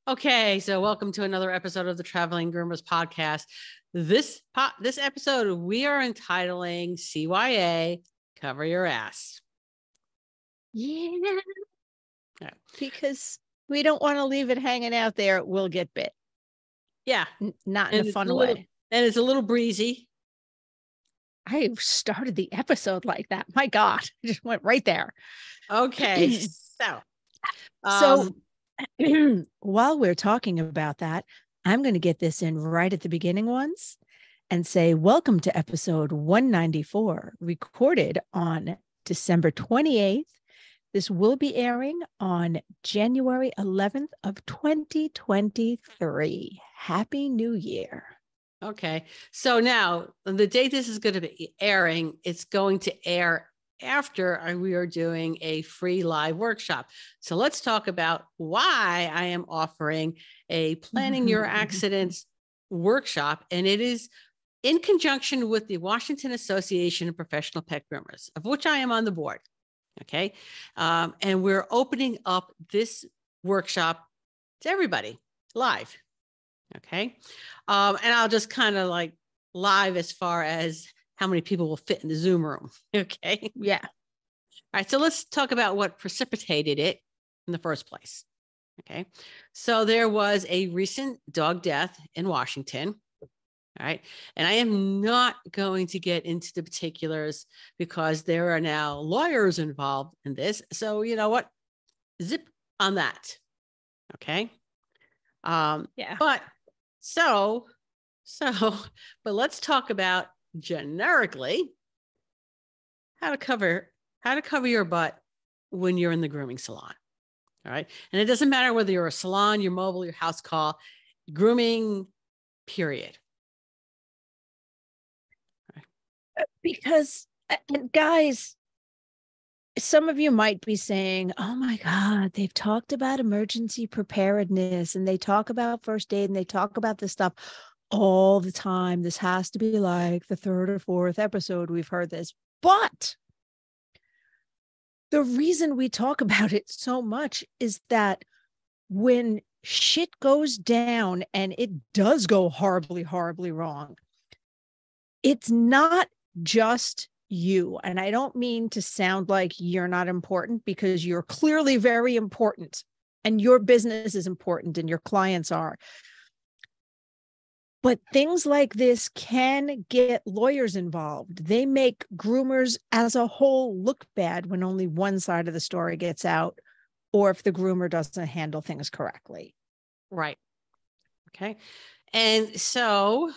Okay, so welcome to another episode of the Traveling Groomers Podcast. This episode we are entitling CYA Cover Your Ass. Yeah. Because we don't want to leave it hanging out there. We'll get bit. Yeah. Not in a fun way. And it's a little breezy. I started the episode like that. My God, I just went right there. Okay. So while we're talking about that, I'm going to get this in right at the beginning once and say, welcome to episode 194, recorded on December 28th. This will be airing on January 11th of 2023. Happy New Year. Okay. So now the date this is going to be airing, it's going to air after we are doing a free live workshop. So let's talk about why I am offering a Planning Your Accidents workshop. And it is in conjunction with the Washington Association of Professional Pet Groomers, of which I am on the board. Okay. And we're opening up this workshop to everybody live. Okay. And I'll just kind of like live as far as how many people will fit in the Zoom room. Okay. Yeah. All right. So let's talk about what precipitated it in the first place. Okay. So there was a recent dog death in Washington. All right. And I am not going to get into the particulars because there are now lawyers involved in this. So you know what? Zip on that. Okay. Yeah. But let's talk about generically how to cover your butt when you're in the grooming salon. All right. And it doesn't matter whether you're a salon, your mobile, your house call, grooming, period. Because, guys, some of you might be saying, oh my God, they've talked about emergency preparedness and they talk about first aid and they talk about this stuff all the time. This has to be like the third or fourth episode we've heard this. But the reason we talk about it so much is that when shit goes down, and it does go horribly, horribly wrong, it's not just you. And I don't mean to sound like you're not important, because you're clearly very important and your business is important and your clients are. But things like this can get lawyers involved. They make groomers as a whole look bad when only one side of the story gets out, or if the groomer doesn't handle things correctly. Right. Okay. And so,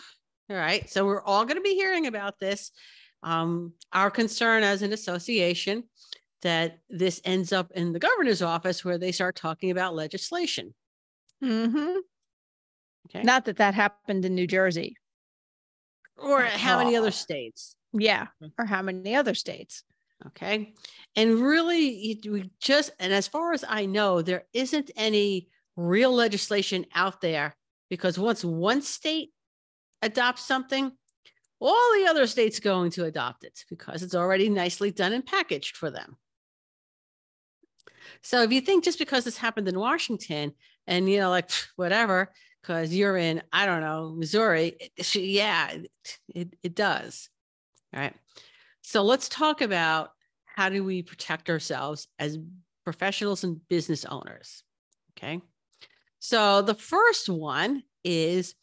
all right. So we're all going to be hearing about this. Our concern as an association that this ends up in the governor's office where they start talking about legislation. Mm-hmm. Okay. Not that happened in New Jersey. Or how many other states. Yeah. Or how many other states. Okay. And really, and as far as I know, there isn't any real legislation out there, because once one state adopts something, all the other states are going to adopt it because it's already nicely done and packaged for them. So if you think just because this happened in Washington and, you know, like whatever, because you're in, I don't know, Missouri, it does. All right. So let's talk about how do we protect ourselves as professionals and business owners. Okay. So the first one is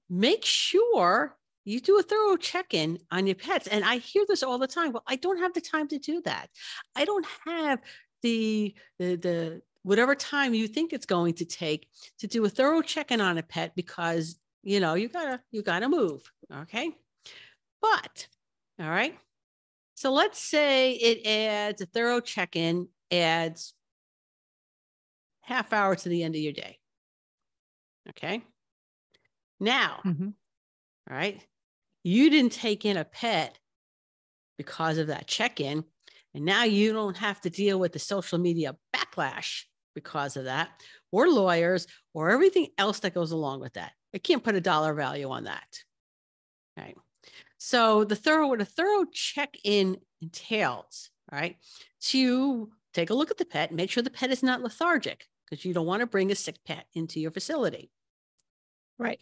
make sure you do a thorough check-in on your pets. And I hear this all the time. Well, I don't have the time to do that. I don't have the whatever time you think it's going to take to do a thorough check-in on a pet, because, you know, you gotta move. Okay. But, all right. So let's say it adds a thorough check-in, adds half hour to the end of your day. Okay. Now, all right, you didn't take in a pet because of that check-in. And now you don't have to deal with the social media backlash because of that, or lawyers, or everything else that goes along with that. I can't put a dollar value on that. All right. So what a thorough check-in entails, all right, to take a look at the pet, make sure the pet is not lethargic, because you don't want to bring a sick pet into your facility. Right.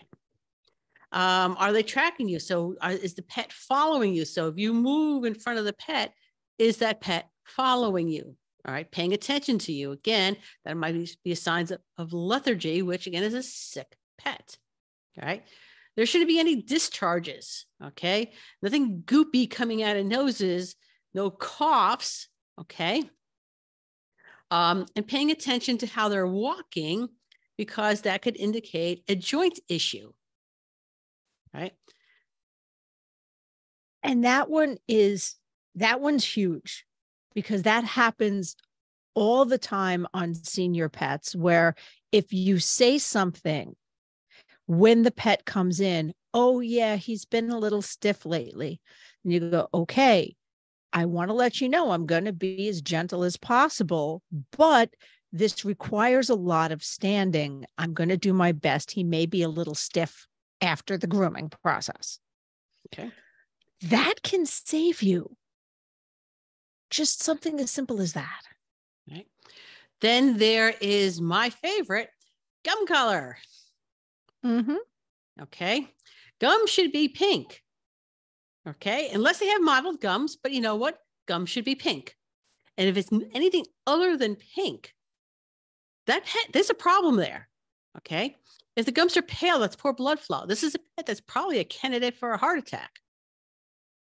Are they tracking you? So is the pet following you? So if you move in front of the pet, is that pet following you? All right. Paying attention to you. Again, that might be a sign of lethargy, which again is a sick pet. All right. There shouldn't be any discharges. Okay. Nothing goopy coming out of noses, no coughs. Okay. And paying attention to how they're walking, because that could indicate a joint issue. Right. And that one's huge, because that happens all the time on senior pets, where if you say something when the pet comes in, oh yeah, he's been a little stiff lately. And you go, okay, I want to let you know I'm going to be as gentle as possible, but this requires a lot of standing. I'm going to do my best. He may be a little stiff after the grooming process. Okay. That can save you. Just something as simple as that. Right. Then there is my favorite, gum color. Mm-hmm. Okay. Gum should be pink. Okay. Unless they have mottled gums, but you know what? Gum should be pink. And if it's anything other than pink, that pet, there's a problem there. Okay. If the gums are pale, that's poor blood flow. This is a pet that's probably a candidate for a heart attack.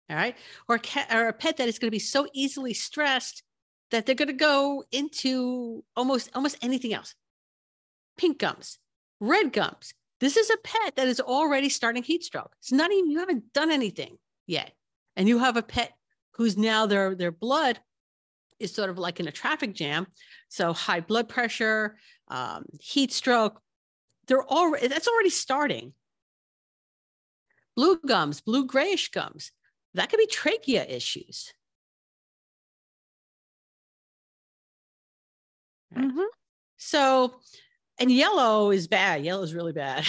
All right. Or a pet that is going to be so easily stressed that they're going to go into almost anything else. Pink gums, red gums. This is a pet that is already starting heat stroke. It's not even, you haven't done anything yet. And you have a pet who's now their blood is sort of like in a traffic jam. So high blood pressure, heat stroke, that's already starting. Blue gums, blue grayish gums, that could be trachea issues. Right? Mm-hmm. So, and yellow is bad. Yellow is really bad.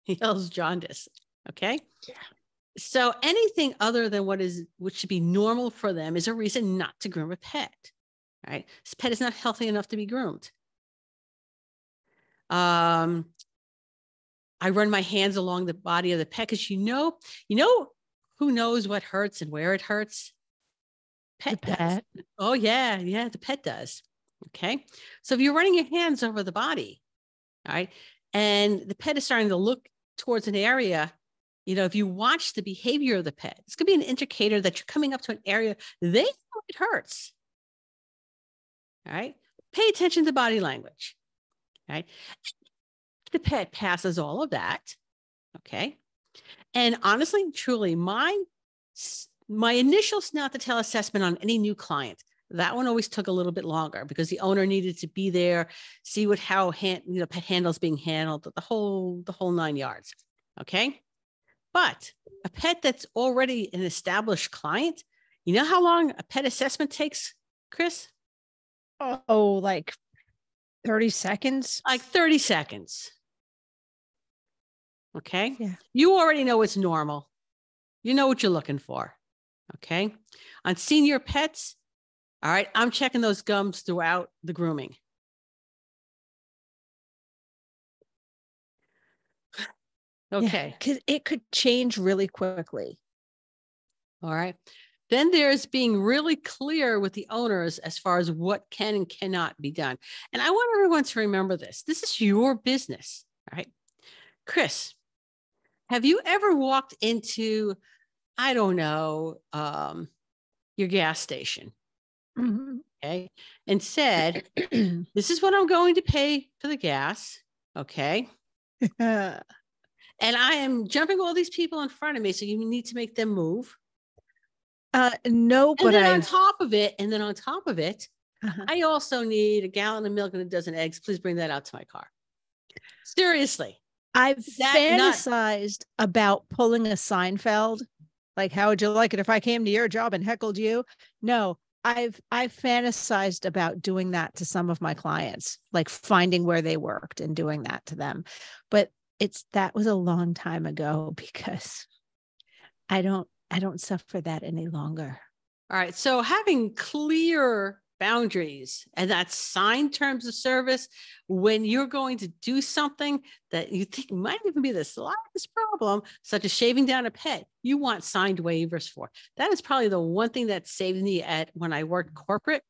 Yellow is jaundice. Okay. Yeah. So anything other than what should be normal for them is a reason not to groom a pet. Right. This pet is not healthy enough to be groomed. I run my hands along the body of the pet because you know who knows what hurts and where it hurts? Pet does. Oh yeah, the pet does. Okay. So if you're running your hands over the body, all right, and the pet is starting to look towards an area, if you watch the behavior of the pet, it's going to be an indicator that you're coming up to an area they know it hurts. All right. Pay attention to body language. All right. The pet passes all of that. Okay. And honestly, truly, my initial snout to tail assessment on any new client, that one always took a little bit longer because the owner needed to be there, see how pet handles being handled, the whole 9 yards. Okay. But a pet that's already an established client, you know how long a pet assessment takes, Chris? Oh, like 30 seconds? Like 30 seconds. Okay. Yeah. You already know it's normal. You know what you're looking for. Okay. On senior pets, all right, I'm checking those gums throughout the grooming. Okay. Because it could change really quickly. All right. Then there's being really clear with the owners as far as what can and cannot be done. And I want everyone to remember this. This is your business. All right. Chris, have you ever walked into, I don't know, your gas station? Mm-hmm. Okay. And said, this is what I'm going to pay for the gas. Okay. And I am jumping all these people in front of me. So you need to make them move. No, but on top of it, uh-huh. I also need a gallon of milk and a dozen eggs. Please bring that out to my car. Seriously. I've fantasized about pulling a Seinfeld. Like, how would you like it if I came to your job and heckled you? No, I've fantasized about doing that to some of my clients, like finding where they worked and doing that to them. But that was a long time ago because I don't suffer that any longer. All right. So having clear boundaries, and that's signed terms of service. When you're going to do something that you think might even be the slightest problem, such as shaving down a pet, you want signed waivers for. That is probably the one thing that saved me when I worked corporate,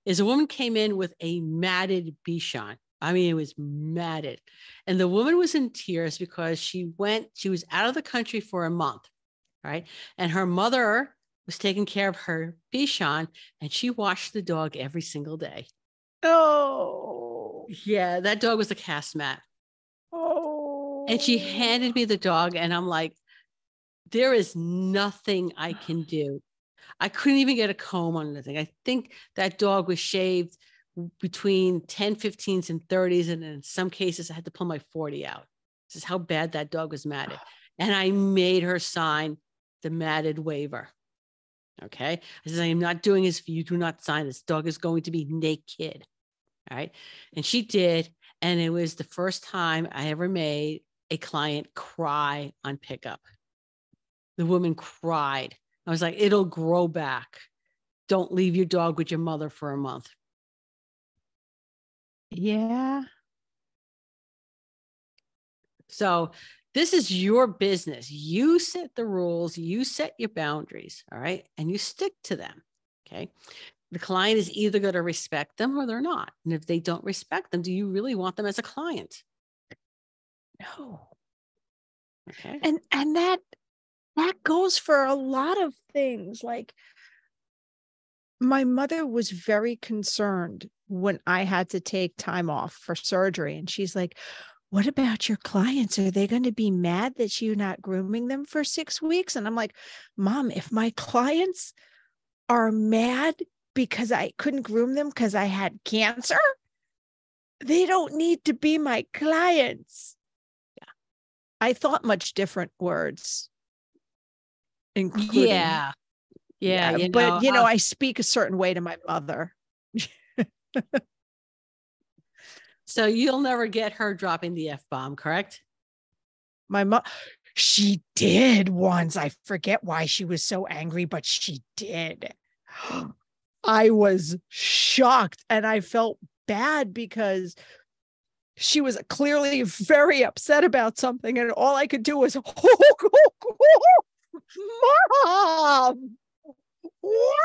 is a woman came in with a matted Bichon. I mean, it was matted. And the woman was in tears because she was out of the country for a month, right? And her mother was taking care of her Bichon, and she washed the dog every single day. Oh. Yeah, that dog was a cast mat. Oh. And she handed me the dog, and I'm like, there is nothing I can do. I couldn't even get a comb on anything. I think that dog was shaved between 10, 15s, and 30s. And in some cases, I had to pull my 40 out. This is how bad that dog was matted. And I made her sign the matted waiver. Okay. I said, I am not doing this for you. Do not sign this. Dog is going to be naked. All right. And she did. And it was the first time I ever made a client cry on pickup. The woman cried. I was like, it'll grow back. Don't leave your dog with your mother for a month. Yeah. So this is your business. You set the rules, you set your boundaries, all right? And you stick to them, okay? The client is either going to respect them or they're not. And if they don't respect them, do you really want them as a client? No. Okay. And that goes for a lot of things. Like, my mother was very concerned when I had to take time off for surgery. And she's like, what about your clients? Are they going to be mad that you're not grooming them for 6 weeks? And I'm like, Mom, if my clients are mad because I couldn't groom them because I had cancer, they don't need to be my clients. Yeah. I thought much different words, including. Yeah. But I speak a certain way to my mother. So you'll never get her dropping the F-bomb, correct? My mom, she did once. I forget why she was so angry, but she did. I was shocked, and I felt bad because she was clearly very upset about something, and all I could do was, Mom, what?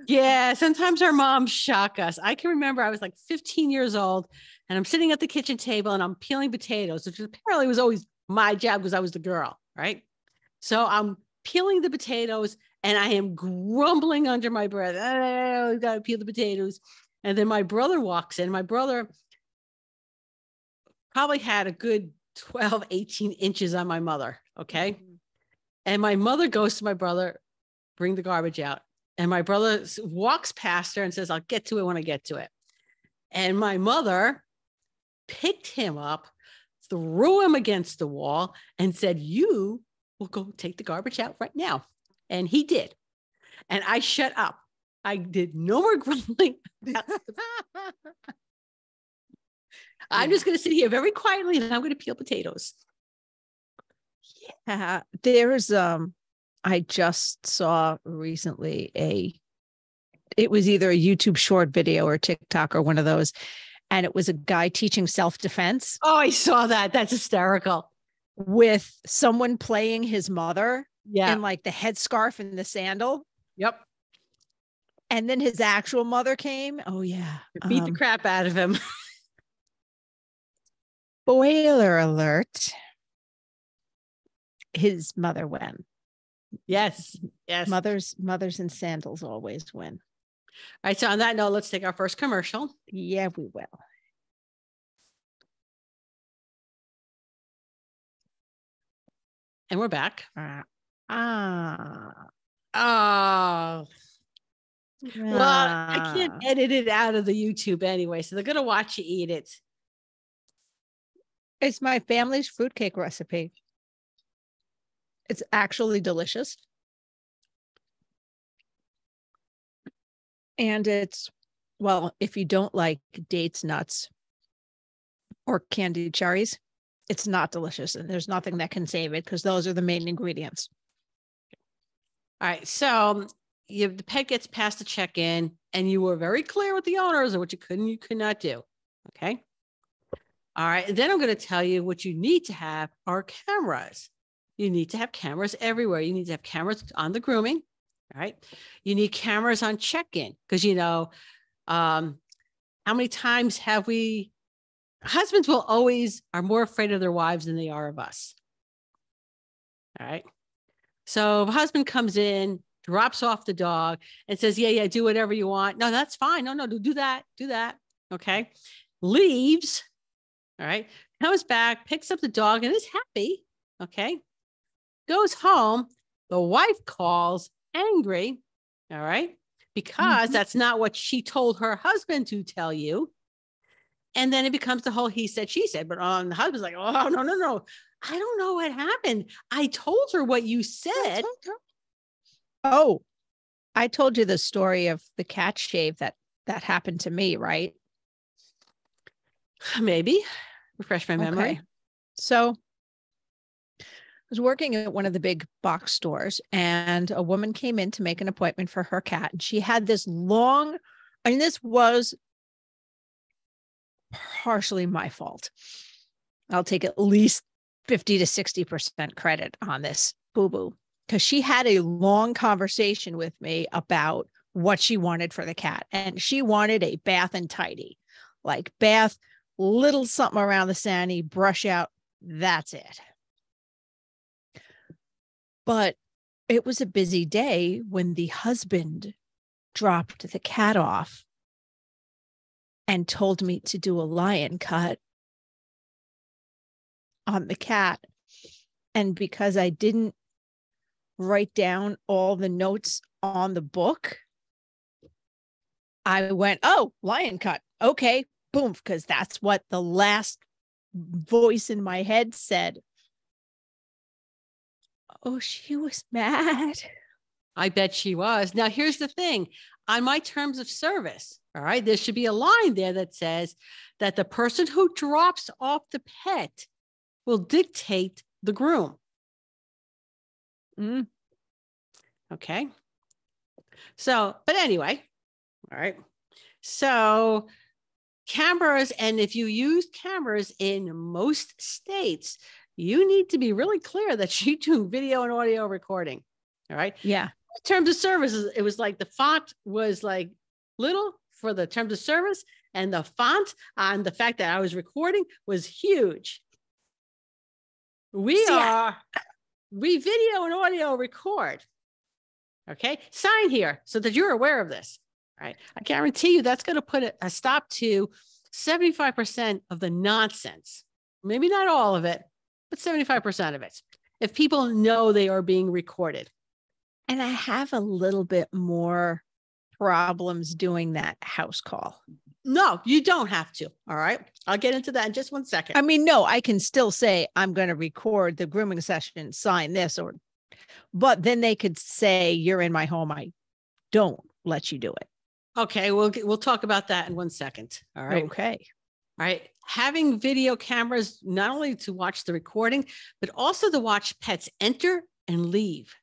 Yeah, sometimes our moms shock us. I can remember I was like 15 years old, and I'm sitting at the kitchen table and I'm peeling potatoes, which apparently was always my job because I was the girl, right? So I'm peeling the potatoes and I am grumbling under my breath. Oh, we got to peel the potatoes. And then my brother walks in. My brother probably had a good 12, 18 inches on my mother. Okay. Mm-hmm. And my mother goes to my brother, bring the garbage out. And my brother walks past her and says, I'll get to it when I get to it. And my mother picked him up, threw him against the wall, and said, you will go take the garbage out right now. And he did. And I shut up. I did no more grumbling. I'm just going to sit here very quietly and I'm going to peel potatoes. Yeah, there's I just saw recently it was either a YouTube short video or TikTok or one of those, and it was a guy teaching self-defense. Oh, I saw that. That's hysterical. With someone playing his mother, yeah, in like the headscarf and the sandal. Yep. And then his actual mother came. Oh yeah, beat the crap out of him. Spoiler alert. His mother won. Yes. Mothers and sandals always win. All right. So on that note, let's take our first commercial. Yeah, we will. And we're back. Well, I can't edit it out of the YouTube anyway, so they're going to watch you eat it. It's my family's fruitcake recipe. It's actually delicious. And it's, well, if you don't like dates, nuts, or candied cherries, it's not delicious. And there's nothing that can save it because those are the main ingredients. All right. So the pet gets past the check-in and you were very clear with the owners of what you could not do. Okay. All right. And then I'm going to tell you what you need to have are cameras. You need to have cameras everywhere. You need to have cameras on the grooming. All right. You need cameras on check-in because, how many times have husbands are more afraid of their wives than they are of us. All right. So if a husband comes in, drops off the dog and says, yeah, do whatever you want. No, that's fine. No, do that. Okay. Leaves. All right. Comes back, picks up the dog and is happy. Okay. Goes home. The wife calls angry. All right. Because that's not what she told her husband to tell you. And then it becomes the whole he said, she said, but the husband's like, oh, no. I don't know what happened. I told her what you said. Oh, I told you the story of the cat shave that happened to me, right? Maybe. Refresh my memory. Okay. So I was working at one of the big box stores and a woman came in to make an appointment for her cat. And she had this long, and this was partially my fault. I'll take at least 50 to 60% credit on this boo-boo because she had a long conversation with me about what she wanted for the cat. And she wanted a bath and tidy, like bath, little something around the sani, brush out. That's it. But it was a busy day when the husband dropped the cat off and told me to do a lion cut on the cat. And because I didn't write down all the notes on the book, I went, oh, lion cut. Okay, boom, because that's what the last voice in my head said. Oh, she was mad. I bet she was. Now, here's the thing. On my terms of service, all right, there should be a line there that says that the person who drops off the pet will dictate the groom. Okay. So, but anyway, all right. So cameras, and if you use cameras in most states, you need to be really clear that you do video and audio recording. All right. Yeah. In terms of services, it was like the font was like little for the terms of service, and the font on the fact that I was recording was huge. We video and audio record. Okay. Sign here so that you're aware of this. Right. I guarantee you that's going to put a stop to 75% of the nonsense. Maybe not all of it, but 75% of it. If people know they are being recorded. And I have a little bit more problems doing that house call. No, you don't have to. All right. I'll get into that in just 1 second. I mean, no, I can still say I'm going to record the grooming session, sign this, but then they could say you're in my home. I don't let you do it. Okay. We'll talk about that in 1 second. All right. Okay. All right. Having video cameras, not only to watch the recording, but also to watch pets enter and leave,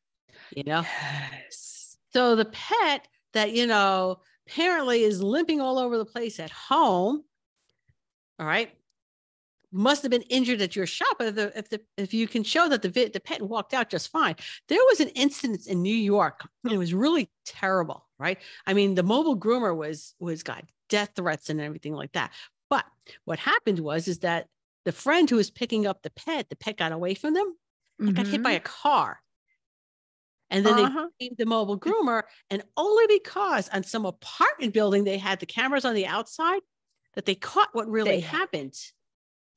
Yes. So the pet that, apparently is limping all over the place at home. All right. Must have been injured at your shop. If you can show that the pet walked out just fine. There was an incident in New York. And it was really terrible. Right. I mean, the mobile groomer was got death threats and everything like that. But what happened is that the friend who was picking up the pet got away from them and got hit by a car. And then they blamed the mobile groomer. And only because on some apartment building, they had the cameras on the outside that they caught what really happened.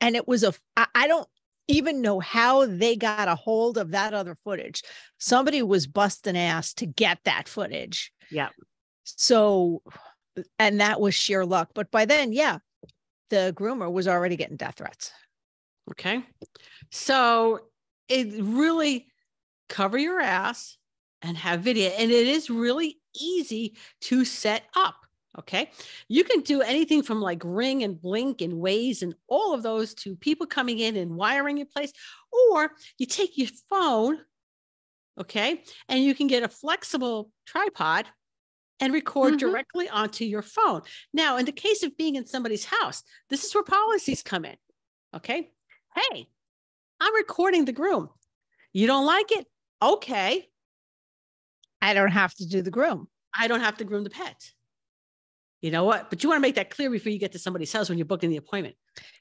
And it was I don't even know how they got a hold of that other footage. Somebody was busting ass to get that footage. Yeah. So, and that was sheer luck. But by then, the groomer was already getting death threats. Okay. So it really cover your ass and have video. And it is really easy to set up. Okay. You can do anything from like Ring and Blink and Waze and all of those to people coming in and wiring your place, or you take your phone Okay. And you can get a flexible tripod and record directly onto your phone. Now, in the case of being in somebody's house, this is where policies come in. Okay. Hey, I'm recording the groom. You don't like it? Okay. I don't have to do the groom. I don't have to groom the pet. You know what? But you want to make that clear before you get to somebody's house when you're booking the appointment.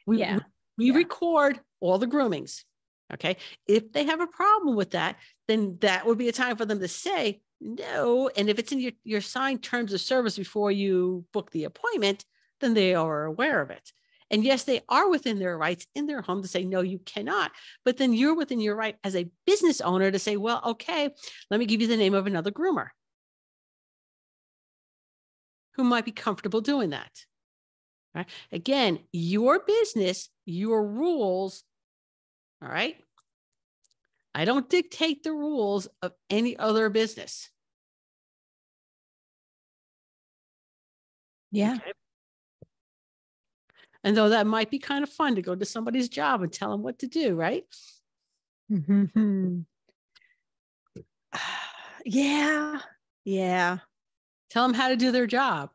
We record all the groomings. Okay. If they have a problem with that, then that would be a time for them to say no. And if it's in your signed terms of service before you book the appointment, then they are aware of it. And yes, they are within their rights in their home to say, no, you cannot. But then you're within your right as a business owner to say, well, okay, let me give you the name of another groomer who might be comfortable doing that. Right? Again, your business, your rules. All right. I don't dictate the rules of any other business. Yeah. Okay? And though that might be kind of fun to go to somebody's job and tell them what to do, right? Yeah. Yeah. Tell them how to do their job.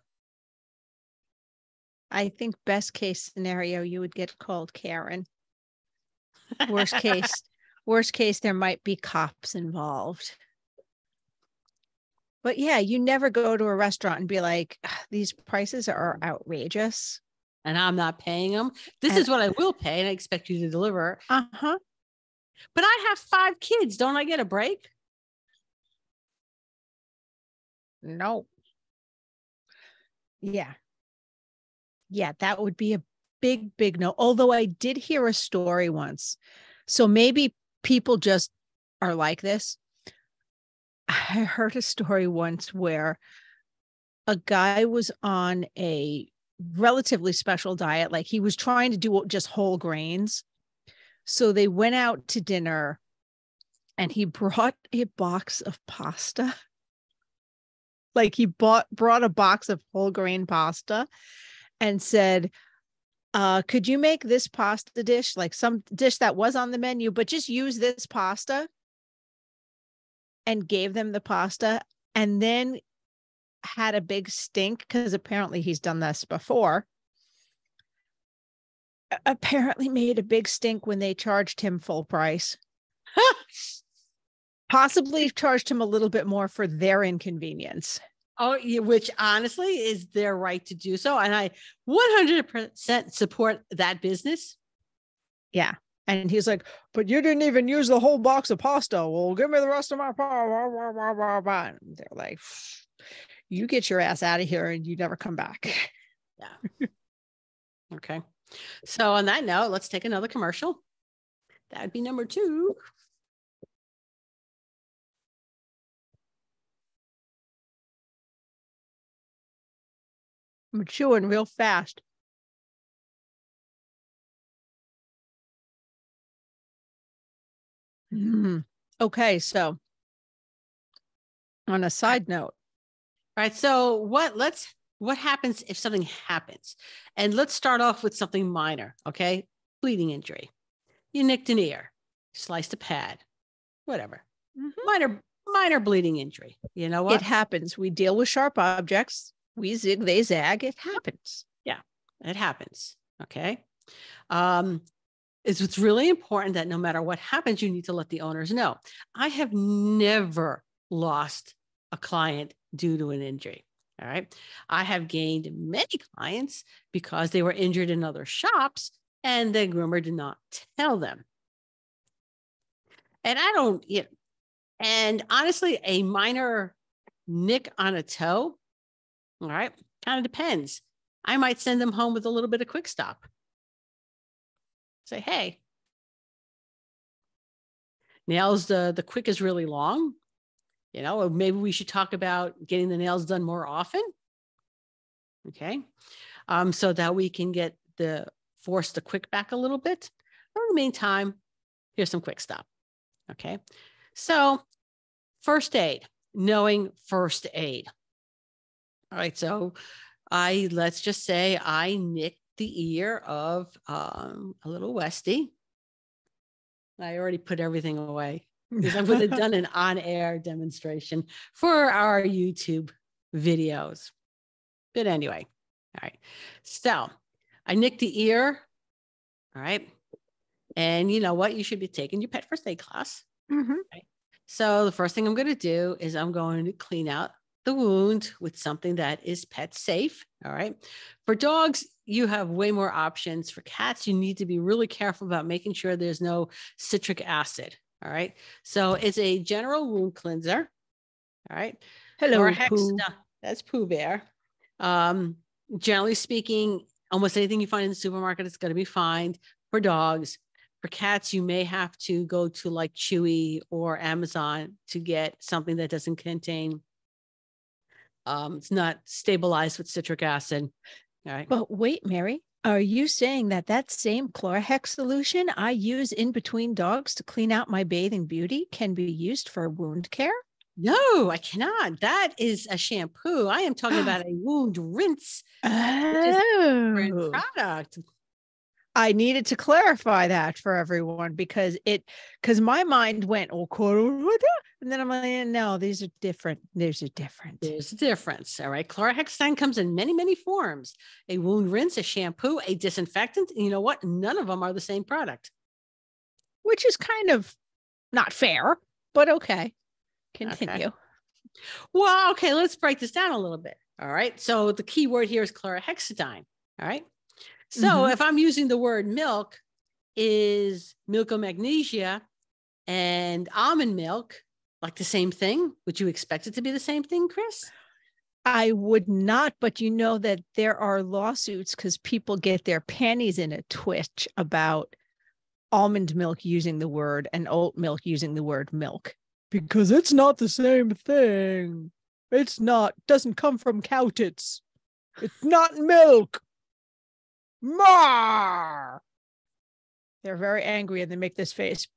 I think best case scenario, you would get called Karen. Worst case, there might be cops involved. But yeah, you never go to a restaurant and be like, these prices are outrageous. And I'm not paying them. This is what I will pay, and I expect you to deliver. Uh-huh. But I have 5 kids. Don't I get a break? No. Yeah. Yeah, that would be a big, big no. Although I did hear a story once. So maybe people just are like this. I heard a story once where a guy was on a relatively special diet. Like he was trying to do just whole grains. So they went out to dinner and he brought a box of pasta. Like he brought a box of whole grain pasta and said, could you make this pasta dish, like some dish that was on the menu, but just use this pasta? And gave them the pasta, and then had a big stink because apparently he's done this before. Apparently made a big stink when they charged him full price. Possibly charged him a little bit more for their inconvenience. Oh, which honestly is their right to do so. And I 100% support that business. Yeah. And he's like, but you didn't even use the whole box of pasta. Well, give me the rest of my pasta. And they're like, you get your ass out of here and you never come back. Yeah. Okay. So on that note, let's take another commercial. That would be number 2. I'm chewing real fast. Okay, so on a side note. All right. So what happens if something happens? And let's start off with something minor. Okay. Bleeding injury. You nicked an ear, sliced a pad, whatever. Minor bleeding injury. You know what? It happens. We deal with sharp objects. We zig, they zag. It happens. Yeah, it happens. Okay. It's really important that no matter what happens, you need to let the owners know. I have never lost a client due to an injury. All right. I have gained many clients because they were injured in other shops and the groomer did not tell them. And I don't, and honestly, a minor nick on a toe, all right, kind of depends. I might send them home with a little bit of quick stop. Say, hey, nails, the quick is really long. Maybe we should talk about getting the nails done more often. Okay. So that we can force the quick back a little bit. But in the meantime, here's some quick stop. Okay. So first aid, knowing first aid. All right. So let's just say I nicked the ear of a little Westie. I already put everything away. because I would have done an on-air demonstration for our YouTube videos. But anyway, all right. So I nicked the ear. All right. And you know what? You should be taking your pet first aid class. Right? So the first thing I'm going to do is I'm going to clean out the wound with something that is pet safe. All right. For dogs, you have way more options. For cats, you need to be really careful about making sure there's no citric acid. All right. So it's a general wound cleanser. All right. Hello, Pooh. That's Pooh Bear. Generally speaking, almost anything you find in the supermarket is going to be fine for dogs. For cats, you may have to go to like Chewy or Amazon to get something that doesn't contain, it's not stabilized with citric acid. All right. But wait, Mary, are you saying that that same Chlorhex solution I use in between dogs to clean out my bathing beauty can be used for wound care? No, I cannot. That is a shampoo. I am talking about a wound rinse, which is a different product. I needed to clarify that for everyone because my mind went, oh, and then I'm like, no, these are different. There's a difference. There's a difference. All right. Chlorhexidine comes in many, many forms: a wound rinse, a shampoo, a disinfectant. And you know what? None of them are the same product. Which is kind of not fair, but okay. Continue. Okay. Well, okay, let's break this down a little bit. All right. So the key word here is chlorhexidine. All right. So if I'm using the word milk, is milk of magnesia and almond milk like the same thing? Would you expect it to be the same thing, Chris? I would not, but you know that there are lawsuits because people get their panties in a twitch about almond milk using the word and oat milk using the word milk. Because it's not the same thing. It's not, doesn't come from cow tits. It's not milk. Mar! They're very angry and they make this face.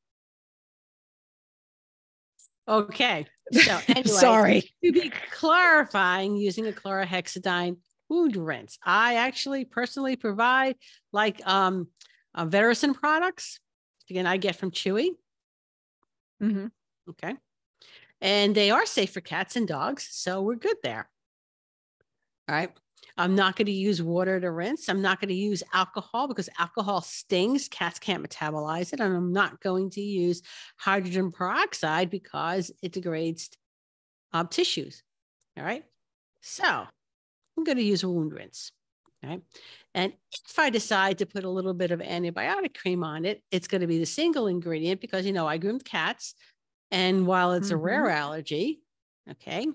Okay. So anyway, sorry. To be clarifying, using a chlorhexidine wound rinse. I actually personally provide like Vericin products. Again, I get from Chewy. Okay. And they are safe for cats and dogs. So we're good there. All right. I'm not going to use water to rinse. I'm not going to use alcohol because alcohol stings. Cats can't metabolize it. And I'm not going to use hydrogen peroxide because it degrades tissues. All right. So I'm going to use a wound rinse. All right. And if I decide to put a little bit of antibiotic cream on it, it's going to be the single ingredient because, you know, I groomed cats. And while it's a rare allergy, okay,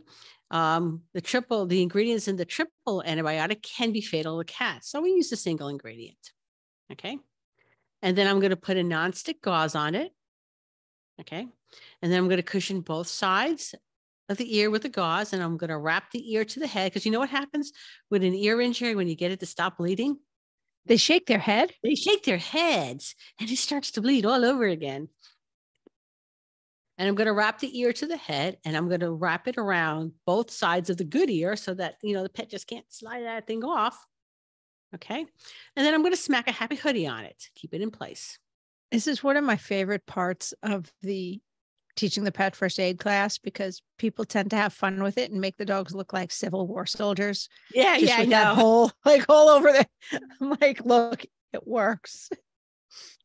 the ingredients in the triple antibiotic can be fatal to cats. So we use a single ingredient. Okay. And then I'm going to put a nonstick gauze on it. Okay. And then I'm going to cushion both sides of the ear with the gauze. And I'm going to wrap the ear to the head. Because you know what happens with an ear injury when you get it to stop bleeding? They shake their head. They shake their heads and it starts to bleed all over again. And I'm going to wrap the ear to the head and I'm going to wrap it around both sides of the good ear so that, you know, the pet just can't slide that thing off. Okay. And then I'm going to smack a happy hoodie on it. Keep it in place. This is one of my favorite parts of the teaching the pet first aid class because people tend to have fun with it and make the dogs look like Civil War soldiers. Yeah. Just yeah. with that hole, like all over there. I'm like, look, it works.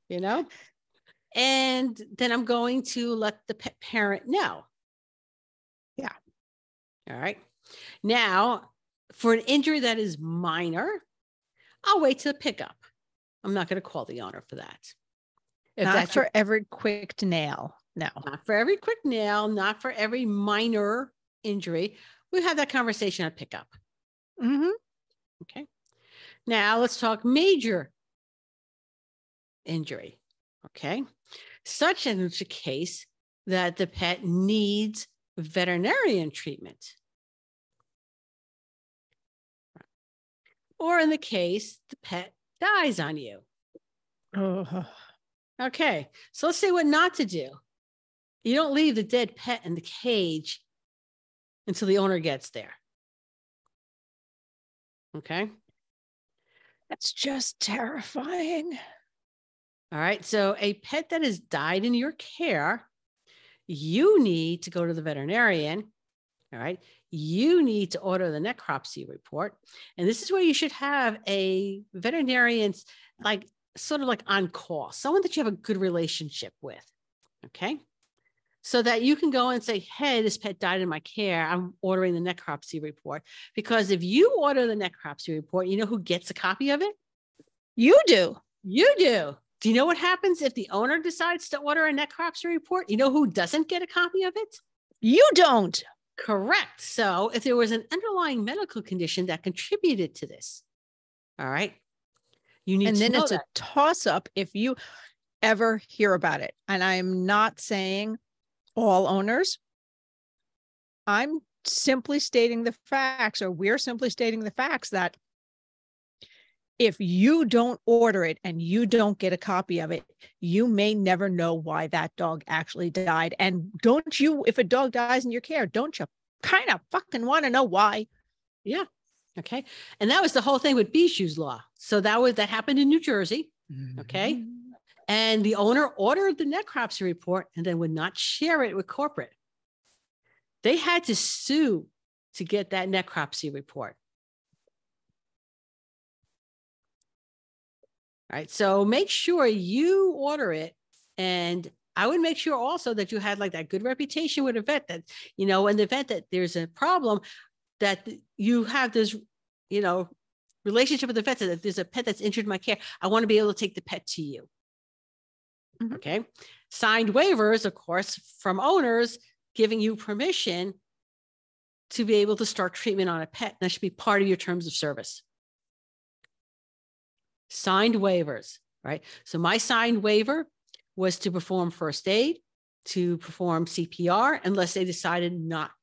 You know? And then I'm going to let the pet parent know. Yeah. All right. Now, for an injury that is minor, I'll wait till pickup. I'm not going to call the owner for that. If not for every quick nail. No. Not for every quick nail, not for every minor injury. We have that conversation at pickup. Okay. Now let's talk major injury. Okay. Such as a case that the pet needs veterinarian treatment. Or in the case, the pet dies on you. Okay. So let's say what not to do. You don't leave the dead pet in the cage until the owner gets there. Okay. That's just terrifying. All right. So a pet that has died in your care, you need to go to the veterinarian. All right. You need to order the necropsy report. And this is where you should have a veterinarian's like sort of like on call, someone that you have a good relationship with. Okay. So that you can go and say, hey, this pet died in my care. I'm ordering the necropsy report. Because if you order the necropsy report, you know who gets a copy of it? You do. You do. Do you know what happens if the owner decides to order a necropsy report? You know who doesn't get a copy of it? You don't. Correct. So if there was an underlying medical condition that contributed to this, all right, you need to know. And then it's a toss up if you ever hear about it. And I'm not saying all owners. I'm simply stating the facts, or we're simply stating the facts that if you don't order it and you don't get a copy of it, you may never know why that dog actually died. And don't you, if a dog dies in your care, don't you kind of fucking want to know why? Yeah. Okay. And that was the whole thing with Bishu's law. So that happened in New Jersey. Okay. Mm-hmm. And the owner ordered the necropsy report and then would not share it with corporate. They had to sue to get that necropsy report. All right. So make sure you order it. And I would make sure also that you had like that good reputation with a vet that, you know, in the event that there's a problem, that you have this, you know, relationship with the vet, that there's a pet that's injured in my care. I want to be able to take the pet to you. Mm-hmm. Okay. Signed waivers, of course, from owners giving you permission to be able to start treatment on a pet. That should be part of your terms of service. Signed waivers, right? So my signed waiver was to perform first aid, to perform CPR, unless they decided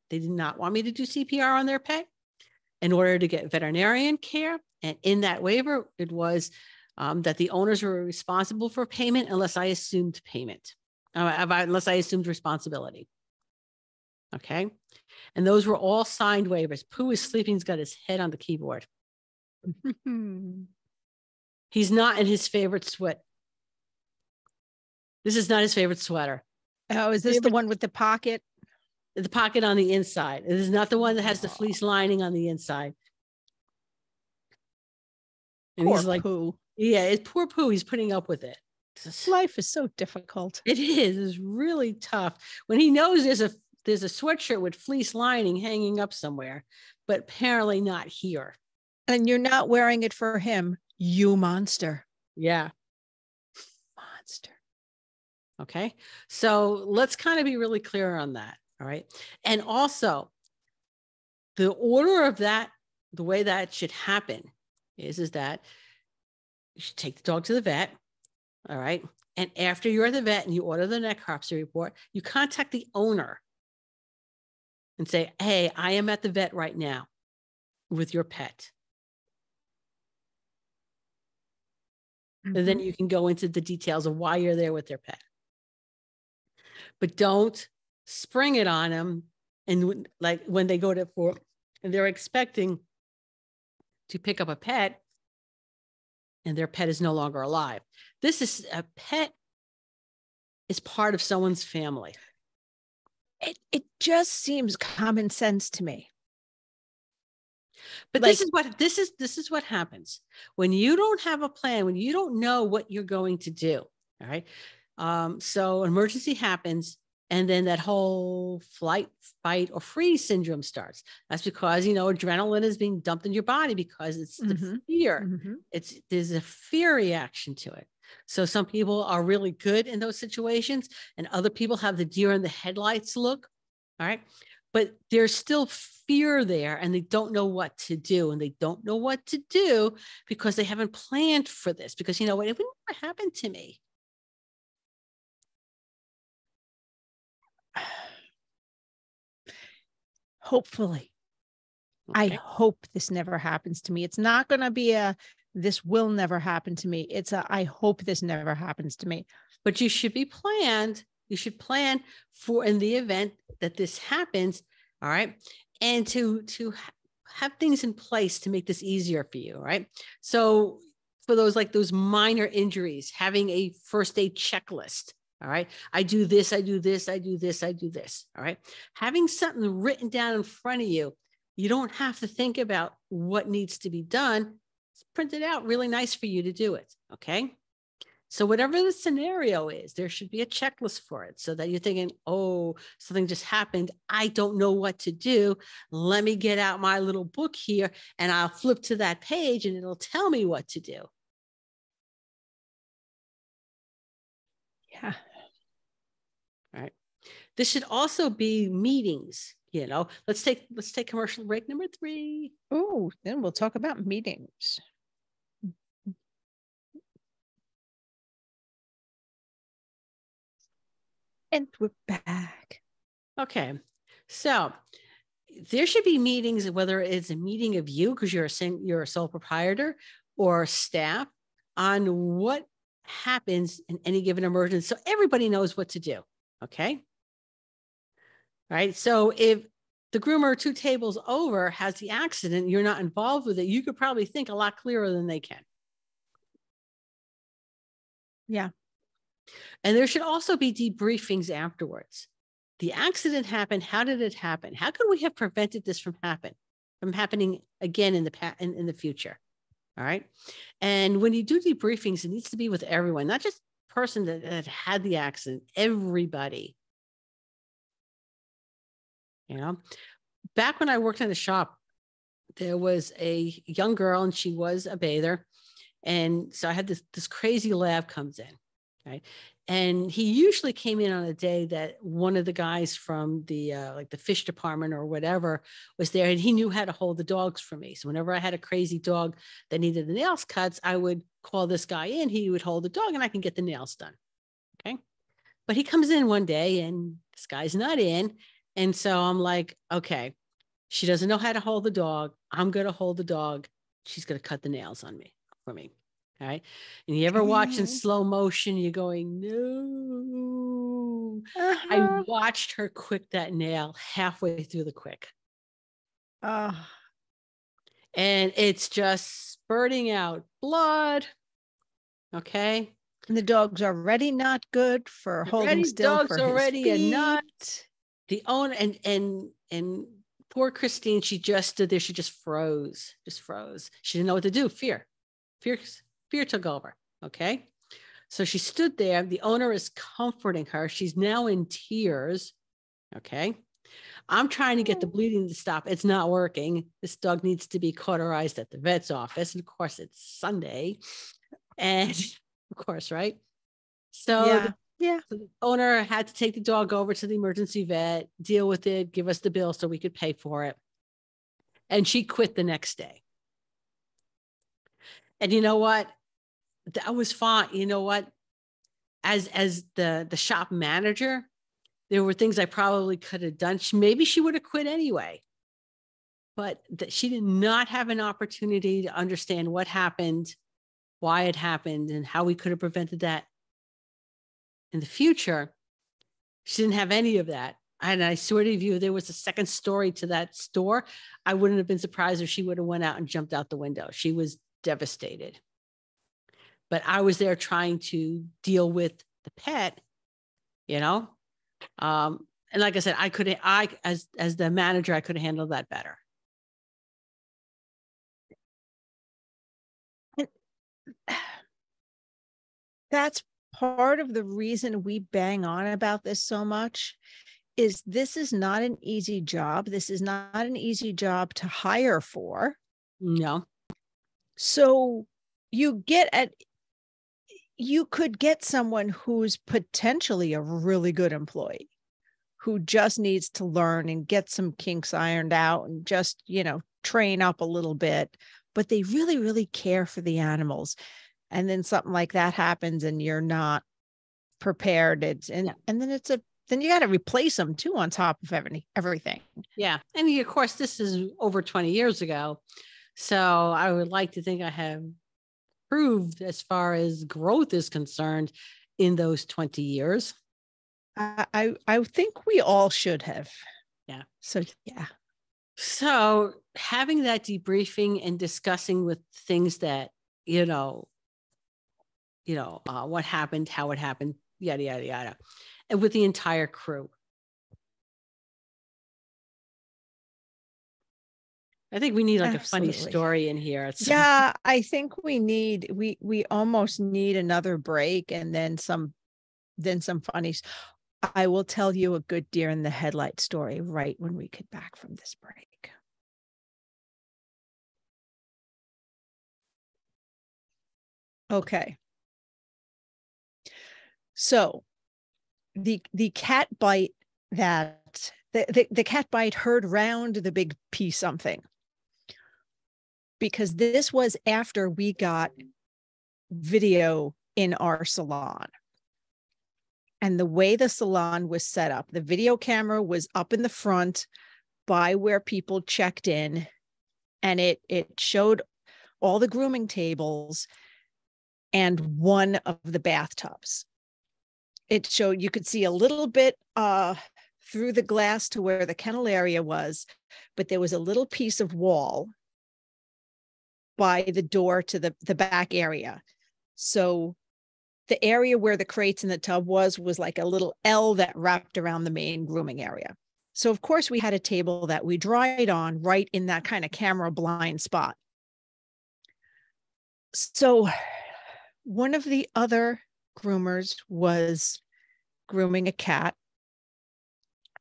they did not want me to do CPR on their pet, in order to get veterinarian care. And in that waiver, it was that the owners were responsible for payment unless I assumed payment, unless I assumed responsibility. Okay. And those were all signed waivers. Pooh is sleeping. He's got his head on the keyboard. He's not in his favorite sweat. This is not his favorite sweater. Oh, is this the one with the pocket? The pocket on the inside. It is not the one that has the fleece lining on the inside. And poor he's like, Pooh. Yeah, it's poor Pooh. He's putting up with it. Life is so difficult. It is. It's really tough. When he knows there's a sweatshirt with fleece lining hanging up somewhere, but apparently not here. And you're not wearing it for him, you monster. Yeah. Monster. Okay. So let's kind of be really clear on that. All right. And also, the order of that, the way that should happen is that you should take the dog to the vet. All right. And after you're at the vet and you order the necropsy report, you contact the owner and say, hey, I am at the vet right now with your pet. Mm-hmm. And then you can go into the details of why you're there with their pet. But don't spring it on them. And like when they go and they're expecting to pick up a pet and their pet is no longer alive. A pet is part of someone's family. It just seems common sense to me. But this is what happens when you don't have a plan, when you don't know what you're going to do. All right. So an emergency happens, and then that whole flight, fight, or freeze syndrome starts. That's because, adrenaline is being dumped in your body because it's the fear. Mm-hmm. There's a fear reaction to it. So some people are really good in those situations, and other people have the deer in the headlights look. All right. But there's still fear there, and they don't know what to do. And they don't know what to do because they haven't planned for this, because, it would never happen to me. Hopefully. Okay. I hope this never happens to me. It's not going to be this will never happen to me. It's I hope this never happens to me. But you should be planned. You should plan for in the event that this happens. All right. And to have things in place to make this easier for you. Right. So for those minor injuries, having a first aid checklist. All right. I do this, I do this, I do this, I do this. All right. Having something written down in front of you, you don't have to think about what needs to be done. It's printed out really nice for you to do it. Okay. So whatever the scenario is, there should be a checklist for it so that you're thinking, oh, something just happened. I don't know what to do. Let me get out my little book here and I'll flip to that page and it'll tell me what to do. Yeah. All right. This should also be meetings. Let's take commercial break number 3. Oh, then we'll talk about meetings. And we're back. Okay. So there should be meetings, whether it's a meeting of you, because you're a sole proprietor, or staff, on what happens in any given emergency. So everybody knows what to do. Okay. All right. So if the groomer 2 tables over has the accident, you're not involved with it, you could probably think a lot clearer than they can. Yeah. And there should also be debriefings afterwards. The accident happened. How did it happen? How could we have prevented this from happening again in the future? All right. And when you do debriefings, it needs to be with everyone, not just the person that had the accident, everybody. Back when I worked in the shop, there was a young girl and she was a bather. And so I had this crazy lab comes in, right? And he usually came in on a day that one of the guys from the like the fish department or whatever was there, and he knew how to hold the dogs for me. So whenever I had a crazy dog that needed the nails cuts, I would call this guy in. He would hold the dog, and I can get the nails done. Okay, but he comes in one day, and this guy's not in, and so I'm like, okay, she doesn't know how to hold the dog. I'm gonna hold the dog. She's gonna cut the nails for me. All right. And you ever watch in slow motion, you're going, no. I watched her quick that nail halfway through the quick. And it's just spurting out blood. Okay. And the dog's already not good for holding still for his feet. The owner and poor Christine, she just stood there. She just froze. She didn't know what to do. Fear took over. Okay. So she stood there. The owner is comforting her. She's now in tears. Okay. I'm trying to get the bleeding to stop. It's not working. This dog needs to be cauterized at the vet's office. And of course, it's Sunday. And of course, right? So the owner had to take the dog over to the emergency vet, deal with it, give us the bill so we could pay for it. And she quit the next day. And you know what? That was fine. You know what? As the shop manager, there were things I probably could have done. Maybe she would have quit anyway. But she did not have an opportunity to understand what happened, why it happened, and how we could have prevented that in the future. She didn't have any of that. And I swear to you, there was a second story to that store. I wouldn't have been surprised if she would have went out and jumped out the window. She was devastated. But I was there trying to deal with the pet, and like I said, as the manager, I could have handled that better. That's part of the reason we bang on about this so much. This is not an easy job. This is not an easy job to hire for. No. So you could get someone who's potentially a really good employee who just needs to learn and get some kinks ironed out and just, train up a little bit, but they really, really care for the animals. And then something like that happens and you're not prepared. And then you got to replace them too on top of everything. Yeah. And of course, this is over 20 years ago. So I would like to think I have proved as far as growth is concerned in those 20 years. I think we all should have. Yeah. So, yeah. So having that debriefing and discussing with things that, what happened, how it happened, yada, yada, yada. And with the entire crew. I think we need like Absolutely. a funny story in here. Yeah, I think we almost need another break and then some funny. I will tell you a good deer in the headlight story right when we get back from this break. Okay. So the cat bite that the cat bite heard round the big P something, because this was after we got video in our salon. And the way the salon was set up, the video camera was up in the front by where people checked in, and it showed all the grooming tables and one of the bathtubs. It showed, you could see a little bit through the glass to where the kennel area was, but there was a little piece of wall by the door to the back area. So the area where the crates in the tub was like a little L that wrapped around the main grooming area. So of course we had a table that we dried on right in that kind of camera blind spot. So one of the other groomers was grooming a cat.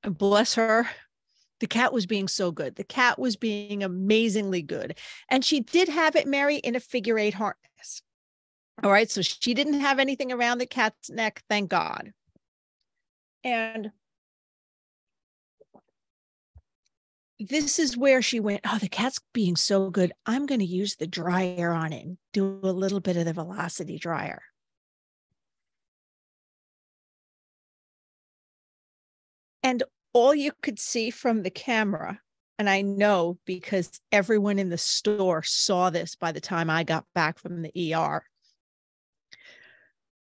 Bless her. The cat was being so good. The cat was being amazingly good. And she did have it, Mary, in a figure 8 harness. All right. So she didn't have anything around the cat's neck, thank God. And this is where she went, oh, the cat's being so good. I'm going to use the dryer on it and do a little bit of the velocity dryer. And all you could see from the camera, and I know because everyone in the store saw this by the time I got back from the ER,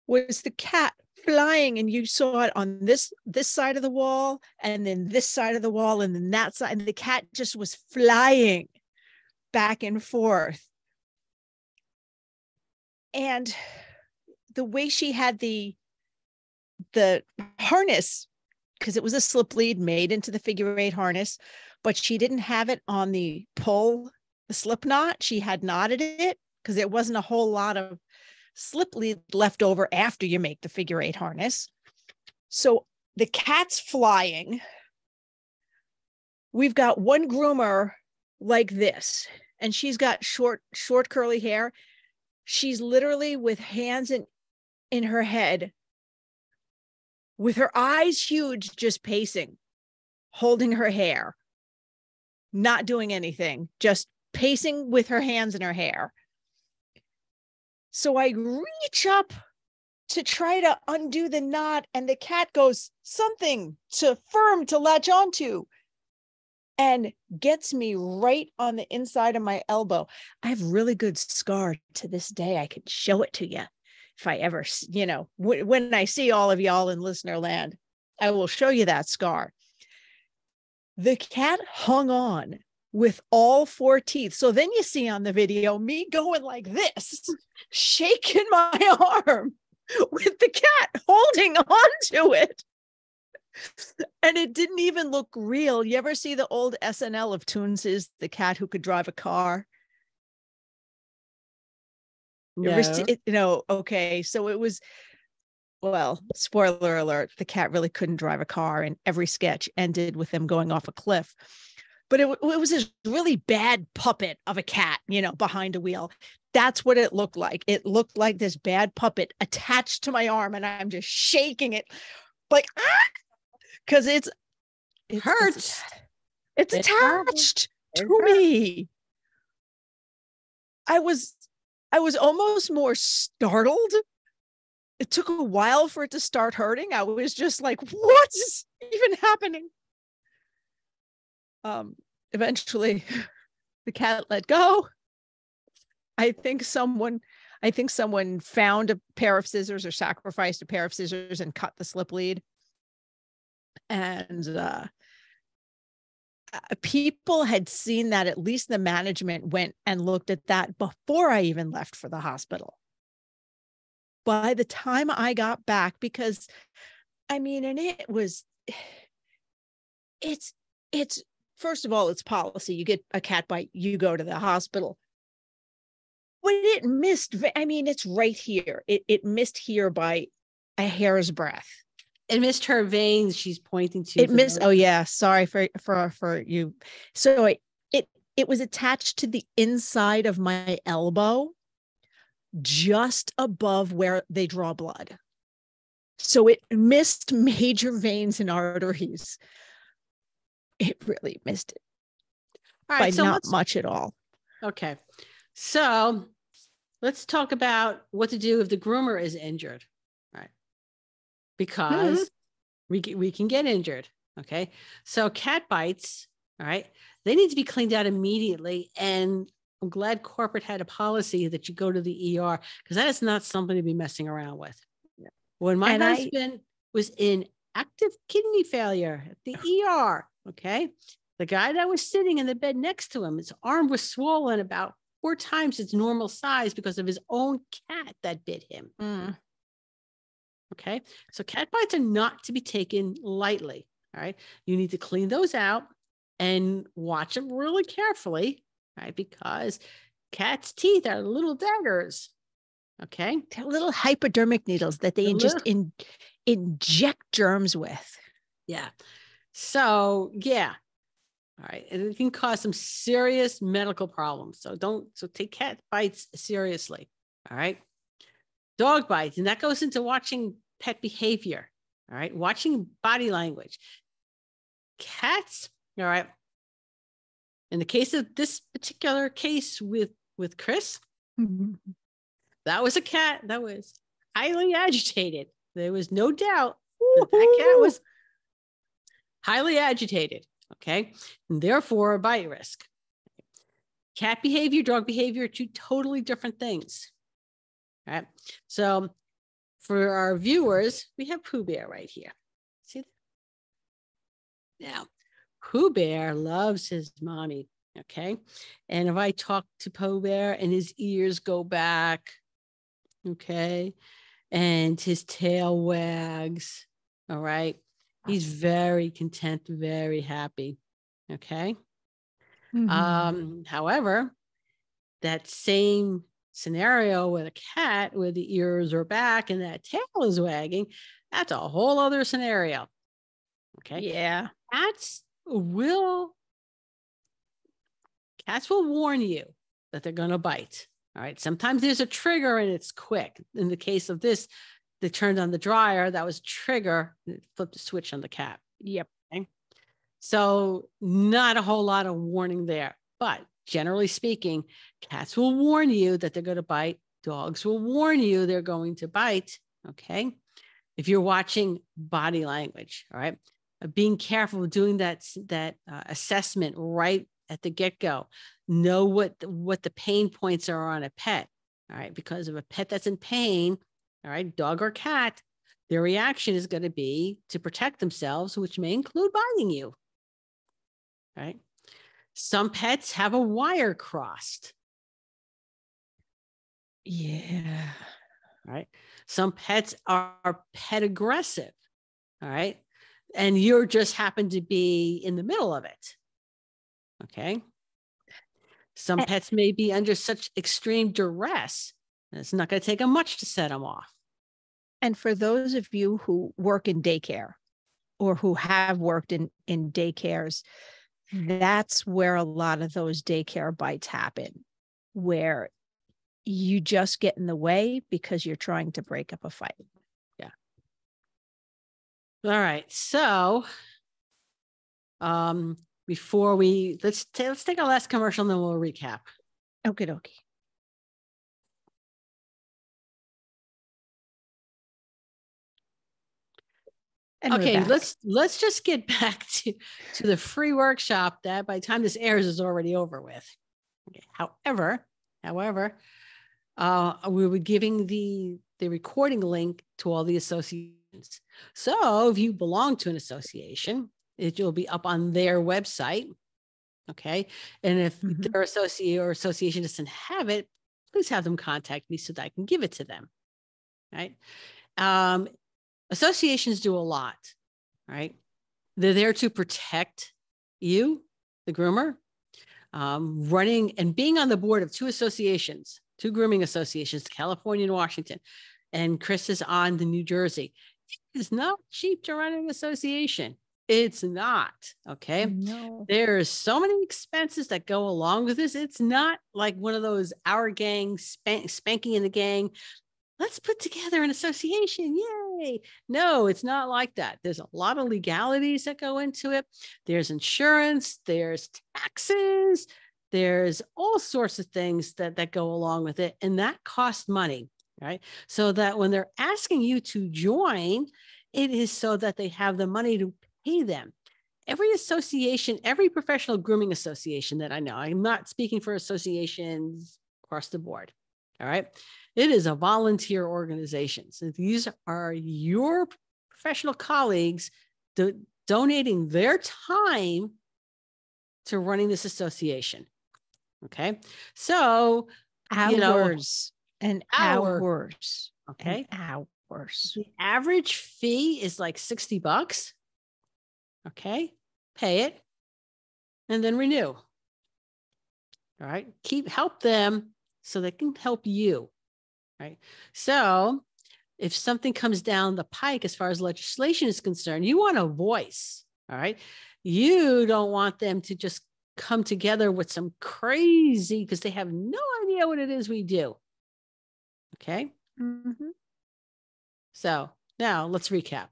was the cat flying, and you saw it on this side of the wall, and then this side of the wall, and then that side, and the cat just was flying back and forth. And the way she had the harness, because it was a slip lead made into the figure 8 harness, but she didn't have it on the pull, the slip knot. She had knotted it because there wasn't a whole lot of slip lead left over after you make the figure 8 harness. So the cat's flying. We've got one groomer like this, and she's got short curly hair. She's literally with hands in her head, with her eyes huge, just pacing, holding her hair, not doing anything, just pacing with her hands in her hair. So I reach up to try to undo the knot, and the cat goes, something to firm to latch onto, and gets me right on the inside of my elbow. I have really good scar to this day. I could show it to you if I ever, when I see all of y'all in listener land, I will show you that scar. The cat hung on with all 4 teeth. So then you see on the video me going like this, shaking my arm with the cat holding on to it. And it didn't even look real. You ever see the old SNL of Toonses, the cat who could drive a car? No. Okay. So it was, well, spoiler alert, the cat really couldn't drive a car, and every sketch ended with them going off a cliff. But it was this really bad puppet of a cat, behind a wheel. That's what it looked like. It looked like this bad puppet attached to my arm, and I'm just shaking it like, because it hurts. It's attached to me. I was almost more startled. It took a while for it to start hurting. I was just like, what's even happening? Eventually the cat let go. I think someone found a pair of scissors or sacrificed a pair of scissors and cut the slip lead. And people had seen that. At least the management went and looked at that before I even left for the hospital. by the time I got back, because I mean, and it's first of all, it's policy. You get a cat bite, you go to the hospital. But it missed, I mean, it's right here. It missed here by a hair's breadth. It missed her veins. She's pointing to. It missed. Oh yeah, sorry for you. So it was attached to the inside of my elbow, just above where they draw blood. So it missed major veins and arteries. It really missed it. All right, by so not much at all. Okay, so let's talk about what to do if the groomer is injured, right? Because we can get injured. Okay, so cat bites, all right, they need to be cleaned out immediately. And I'm glad corporate had a policy that you go to the ER, because that is not something to be messing around with. Yeah. When my husband was in active kidney failure at the ER, okay, the guy that was sitting in the bed next to him, his arm was swollen about 4 times its normal size because of his own cat that bit him. Okay, so cat bites are not to be taken lightly. All right, you need to clean those out and watch them really carefully, right? Because cats' teeth are little daggers. Okay, they're little hypodermic needles that they just inject germs with. Yeah. So yeah. All right, and it can cause some serious medical problems. So take cat bites seriously. All right. Dog bites, and that goes into watching pet behavior. All right, watching body language. Cats, all right. In the case of this particular case with Chris, that was a cat that was highly agitated. There was no doubt that cat was highly agitated. Okay, and therefore a bite risk. Cat behavior, dog behavior are 2 totally different things. All right, so for our viewers, we have Pooh Bear right here. See that? Now, Pooh Bear loves his mommy. Okay, and if I talk to Pooh Bear and his ears go back, okay, and his tail wags, all right, he's very content, very happy. Okay. However, that same scenario with a cat where the ears are back and that tail is wagging, that's a whole other scenario. Okay. Yeah. Cats will warn you that they're going to bite. All right. Sometimes there's a trigger and it's quick. In the case of this, they turned on the dryer. That was trigger. Flipped the switch on the cat. Yep. Okay. So not a whole lot of warning there, but generally speaking, cats will warn you that they're going to bite. Dogs will warn you they're going to bite. Okay. If you're watching body language, all right, being careful doing that assessment right at the get-go. Know what the pain points are on a pet. All right. Because of a pet that's in pain, all right, dog or cat, their reaction is going to be to protect themselves, which may include biting you. Right. Some pets have a wire crossed. Yeah. Right. Some pets are pet aggressive. All right. And you're just happen to be in the middle of it. Okay. Some pets may be under such extreme duress. It's not going to take them much to set them off. And for those of you who work in daycare or who have worked in daycares, that's where a lot of those daycare bites happen, where you just get in the way because you're trying to break up a fight. Yeah. All right. So, before let's take our last commercial and then we'll recap. Okie dokie. And okay, let's just get back to the free workshop that by the time this airs is already over with. Okay. However, we were giving the recording link to all the associations. So if you belong to an association, it will be up on their website. Okay. And if their association doesn't have it, please have them contact me so that I can give it to them. right? Um, Associations do a lot, right? They're there to protect you, the groomer, running and being on the board of two associations, two grooming associations, California and Washington. And Chris is on the New Jersey. It's not cheap to run an association. It's not. Okay. No. There's so many expenses that go along with this. It's not like one of those our gang spanking in the gang. Let's put together an association. Yay. No, it's not like that. There's a lot of legalities that go into it. There's insurance, there's taxes, there's all sorts of things that go along with it. And that costs money, right? So that when they're asking you to join, it is so that they have the money to pay them. Every association, every professional grooming association that I know, I'm not speaking for associations across the board. All right. It is a volunteer organization. So these are your professional colleagues donating their time to running this association. Okay. So, Hours and hour. hours. Okay. And hours. The average fee is like $60. Okay. Pay it and then renew. All right. Help them so they can help you. Right. So if something comes down the pike as far as legislation is concerned, you want a voice. All right. You don't want them to just come together with some crazy, because they have no idea what it is we do. Okay. Mm-hmm. So now let's recap.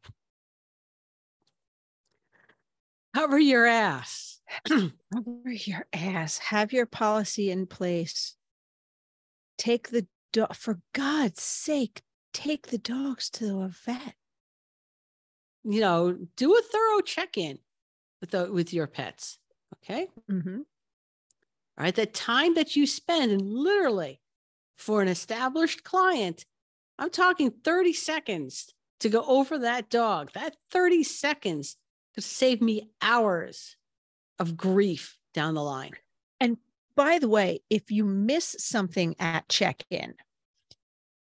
Cover your ass. Cover your ass. Have your policy in place. Take the dog, for God's sake, take the dogs to a vet. Do a thorough check-in with your pets. Okay. Mm-hmm. All right. The time that you spend, and literally for an established client, I'm talking 30 seconds to go over that dog. That 30 seconds could save me hours of grief down the line. And by the way, if you miss something at check-in,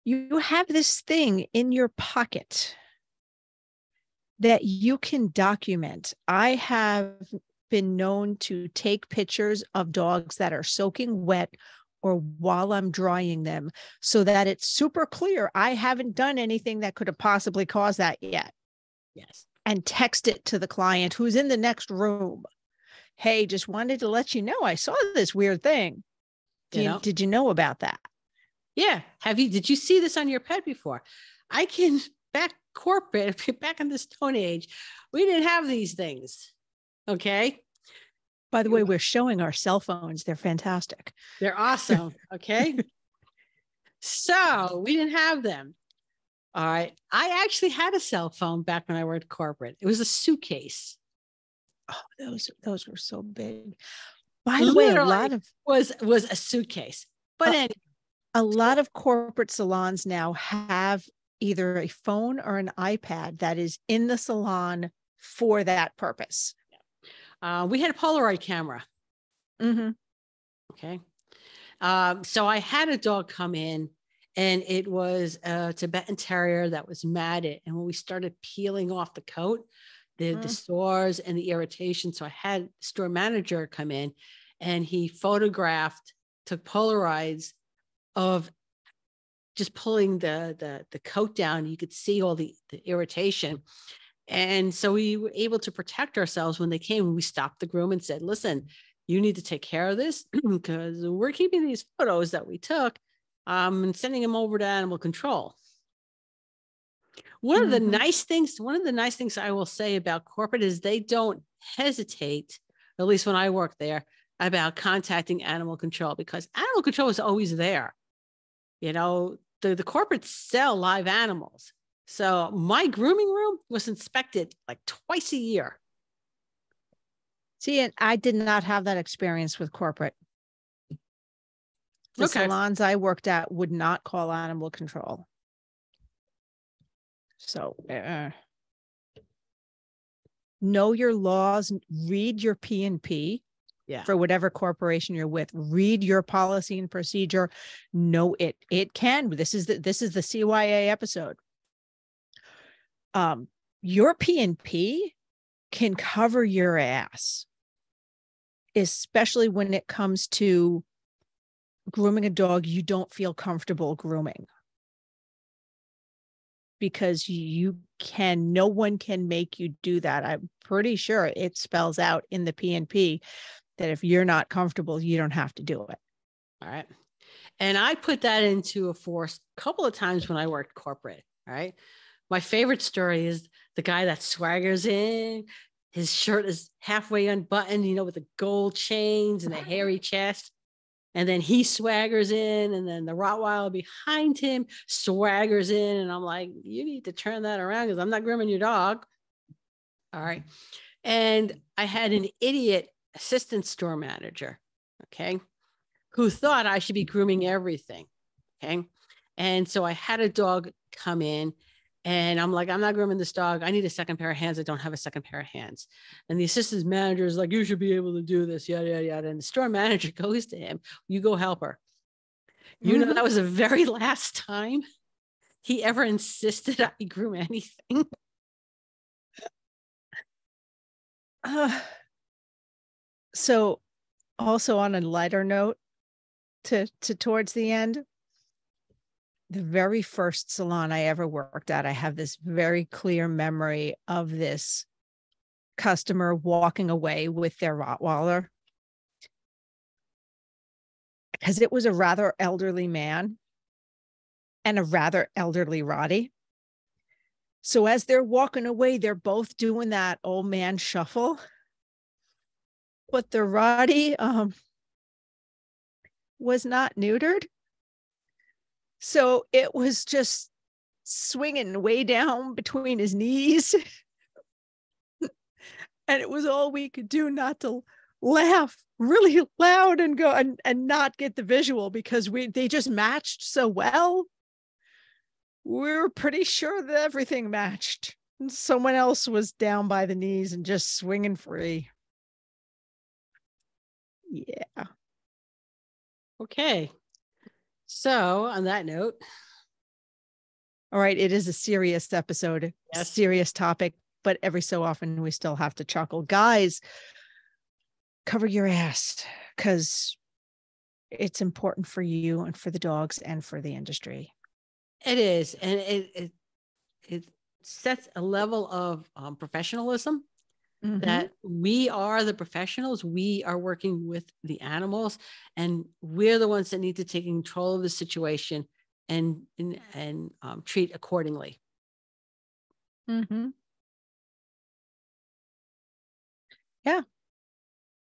you have this thing in your pocket that you can document. I have been known to take pictures of dogs that are soaking wet or while I'm drying them so that it's super clear I haven't done anything that could have possibly caused that yet. Yes. And text it to the client who's in the next room. Hey, just wanted to let you know I saw this weird thing. Did you know about that? Yeah. Did you see this on your pet before? Back corporate, back in this Stone Age, we didn't have these things. Okay. By the way, we're showing our cell phones. They're fantastic. They're awesome. Okay. So we didn't have them. All right. I actually had a cell phone back when I worked corporate. It was a suitcase. Oh, those were so big. By the way, a lot of was a suitcase. But anyway, a lot of corporate salons now have either a phone or an iPad that is in the salon for that purpose. We had a Polaroid camera. Mm-hmm. Okay. So I had a dog come in, and it was a Tibetan Terrier that was matted. And when we started peeling off the coat, the sores and the irritation. So I had the store manager come in, and he took Polaroids of just pulling the coat down. You could see all the irritation. And so we were able to protect ourselves when they came. And we stopped the groom and said, listen, you need to take care of this because we're keeping these photos that we took and sending them over to animal control. One of the nice things I will say about corporate is they don't hesitate, at least when I worked there, about contacting animal control, because animal control is always there. The corporates sell live animals. So my grooming room was inspected like twice a year. See, and I did not have that experience with corporate. The salons I worked at would not call animal control. So know your laws, read your P&P. Yeah. for whatever corporation you're with. Read your policy and procedure. Know it can. This is the CYA episode. Your P&P can cover your ass, especially when it comes to grooming a dog you don't feel comfortable grooming. Because no one can make you do that. I'm pretty sure it spells out in the P&P that if you're not comfortable, you don't have to do it. All right. And I put that into a force a couple of times when I worked corporate. All right. My favorite story is the guy that swaggers in. His shirt is halfway unbuttoned, with the gold chains and the hairy chest. And then he swaggers in, and then the Rottweiler behind him swaggers in. And I'm like, you need to turn that around because I'm not grooming your dog. All right. And I had an idiot assistant store manager, okay, who thought I should be grooming everything. Okay. And so I had a dog come in, and I'm like, I'm not grooming this dog. I need a second pair of hands. I don't have a second pair of hands. And the assistant manager is like, you should be able to do this, yada, yada, yada. And the store manager goes to him, you go help her. That was the very last time he ever insisted I groom anything. So also on a lighter note, to towards the end, the very first salon I ever worked at, I have this very clear memory of this customer walking away with their Rottweiler, because it was a rather elderly man and a rather elderly Rottie. So as they're walking away, they're both doing that old man shuffle. But the Rottie was not neutered. So it was just swinging way down between his knees. And it was all we could do not to laugh really loud and go and not get the visual, because they just matched so well. We were pretty sure that everything matched. And someone else was down by the knees and just swinging free. Yeah. Okay. So on that note. All right. It is a serious episode, Yes. Serious topic, but every so often we still have to chuckle. Guys, cover your ass, because it's important for you and for the dogs and for the industry. It is. And it sets a level of professionalism. Mm-hmm. That we are the professionals. We are working with the animals, and we're the ones that need to take control of the situation and treat accordingly. Mm-hmm. Yeah.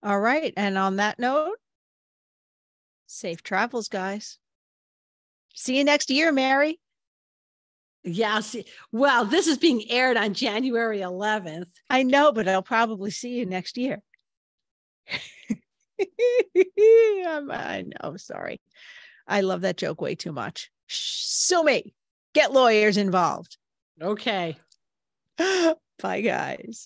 All right. And on that note, safe travels, guys. See you next year, Mary. Yeah. Well, this is being aired on January 11th. I know, but I'll probably see you next year. I know. Sorry. I love that joke way too much. Sue me. Get lawyers involved. Okay. Bye, guys.